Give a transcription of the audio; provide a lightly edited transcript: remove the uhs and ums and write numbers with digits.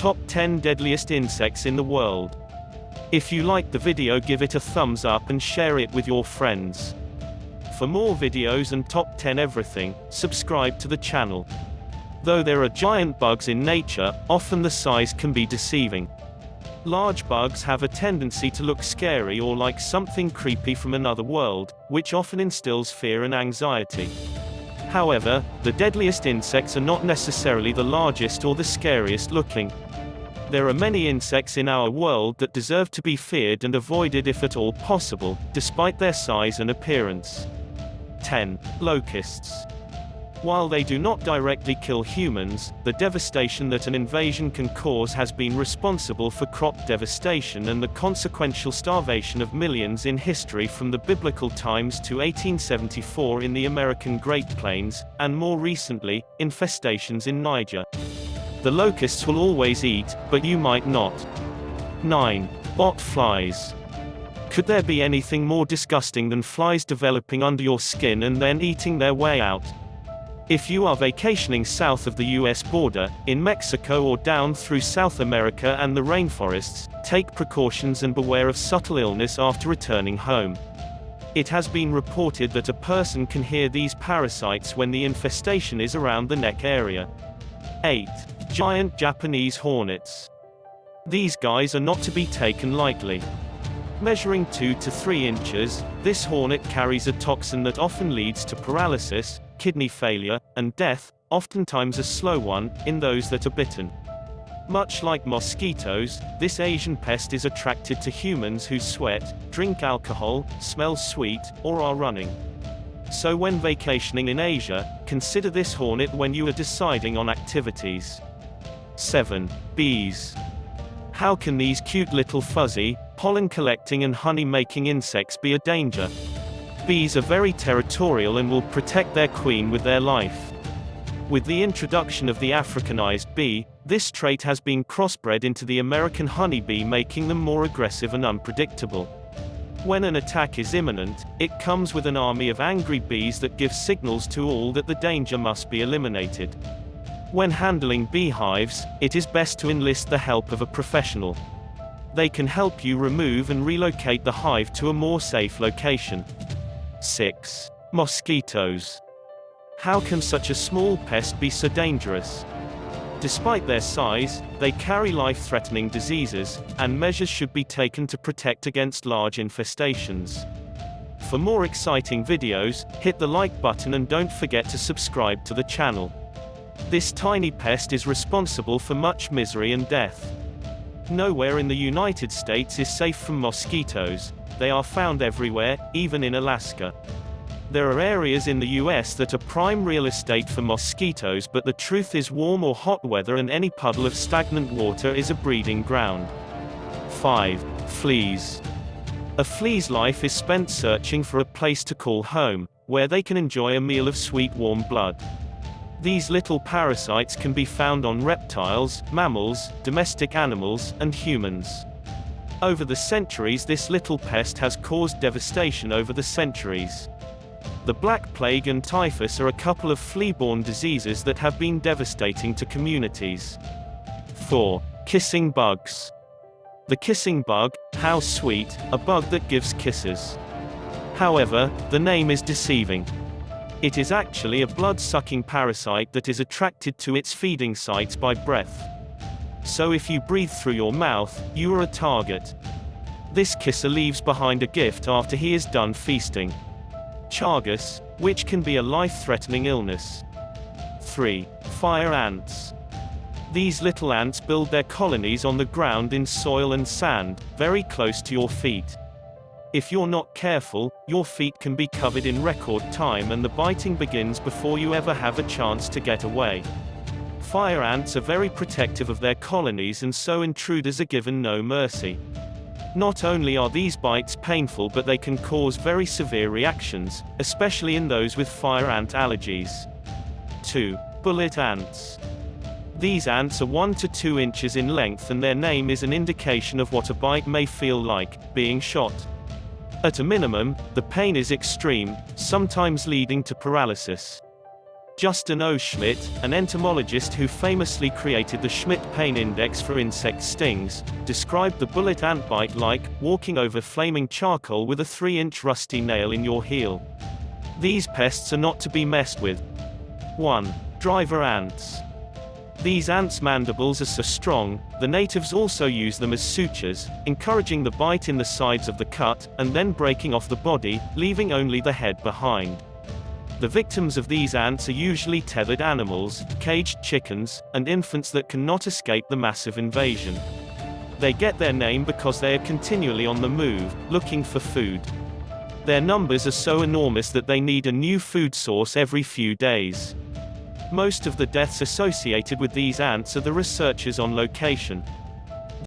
Top 10 Deadliest Insects in the World. If you liked the video, give it a thumbs up and share it with your friends. For more videos and top 10 everything, subscribe to the channel. Though there are giant bugs in nature, often the size can be deceiving. Large bugs have a tendency to look scary or like something creepy from another world, which often instills fear and anxiety. However, the deadliest insects are not necessarily the largest or the scariest looking. There are many insects in our world that deserve to be feared and avoided if at all possible, despite their size and appearance. 10. Locusts. While they do not directly kill humans, the devastation that an invasion can cause has been responsible for crop devastation and the consequential starvation of millions in history from the biblical times to 1874 in the American Great Plains, and more recently, infestations in Niger. The locusts will always eat, but you might not. 9. Bot flies. Could there be anything more disgusting than flies developing under your skin and then eating their way out? If you are vacationing south of the US border, in Mexico or down through South America and the rainforests, take precautions and beware of subtle illness after returning home. It has been reported that a person can hear these parasites when the infestation is around the neck area. 8. Giant Japanese hornets. These guys are not to be taken lightly. Measuring 2 to 3 inches, this hornet carries a toxin that often leads to paralysis, kidney failure, and death, oftentimes a slow one, in those that are bitten. Much like mosquitoes, this Asian pest is attracted to humans who sweat, drink alcohol, smell sweet, or are running. So when vacationing in Asia, consider this hornet when you are deciding on activities. 7. Bees. How can these cute little fuzzy, pollen-collecting and honey-making insects be a danger? Bees are very territorial and will protect their queen with their life. With the introduction of the Africanized bee, this trait has been crossbred into the American honeybee, making them more aggressive and unpredictable. When an attack is imminent, it comes with an army of angry bees that give signals to all that the danger must be eliminated. When handling beehives, it is best to enlist the help of a professional. They can help you remove and relocate the hive to a more safe location. 6. Mosquitoes. How can such a small pest be so dangerous? Despite their size, they carry life-threatening diseases, and measures should be taken to protect against large infestations. For more exciting videos, hit the like button and don't forget to subscribe to the channel. This tiny pest is responsible for much misery and death. Nowhere in the United States is safe from mosquitoes. They are found everywhere, even in Alaska. There are areas in the US that are prime real estate for mosquitoes, but the truth is warm or hot weather and any puddle of stagnant water is a breeding ground. 5. Fleas. A flea's life is spent searching for a place to call home, where they can enjoy a meal of sweet warm blood. These little parasites can be found on reptiles, mammals, domestic animals, and humans. Over the centuries, this little pest has caused devastation over the centuries. The Black Plague and typhus are a couple of flea-borne diseases that have been devastating to communities. 4. Kissing bugs. The kissing bug, how sweet, a bug that gives kisses. However, the name is deceiving. It is actually a blood-sucking parasite that is attracted to its feeding sites by breath. So if you breathe through your mouth, you are a target. This kisser leaves behind a gift after he is done feasting. Chagas, which can be a life-threatening illness. 3. Fire ants. These little ants build their colonies on the ground in soil and sand, very close to your feet. If you're not careful, your feet can be covered in record time and the biting begins before you ever have a chance to get away. Fire ants are very protective of their colonies, and so intruders are given no mercy. Not only are these bites painful, but they can cause very severe reactions, especially in those with fire ant allergies. 2. Bullet ants. These ants are 1 to 2 inches in length, and their name is an indication of what a bite may feel like, being shot. At a minimum, the pain is extreme, sometimes leading to paralysis. Justin O. Schmidt, an entomologist who famously created the Schmidt Pain Index for insect stings, described the bullet ant bite like walking over flaming charcoal with a 3-inch rusty nail in your heel. These pests are not to be messed with. 1. Driver ants. These ants' mandibles are so strong, the natives also use them as sutures, encouraging the bite in the sides of the cut, and then breaking off the body, leaving only the head behind. The victims of these ants are usually tethered animals, caged chickens, and infants that cannot escape the massive invasion. They get their name because they are continually on the move, looking for food. Their numbers are so enormous that they need a new food source every few days. Most of the deaths associated with these ants are the researchers on location.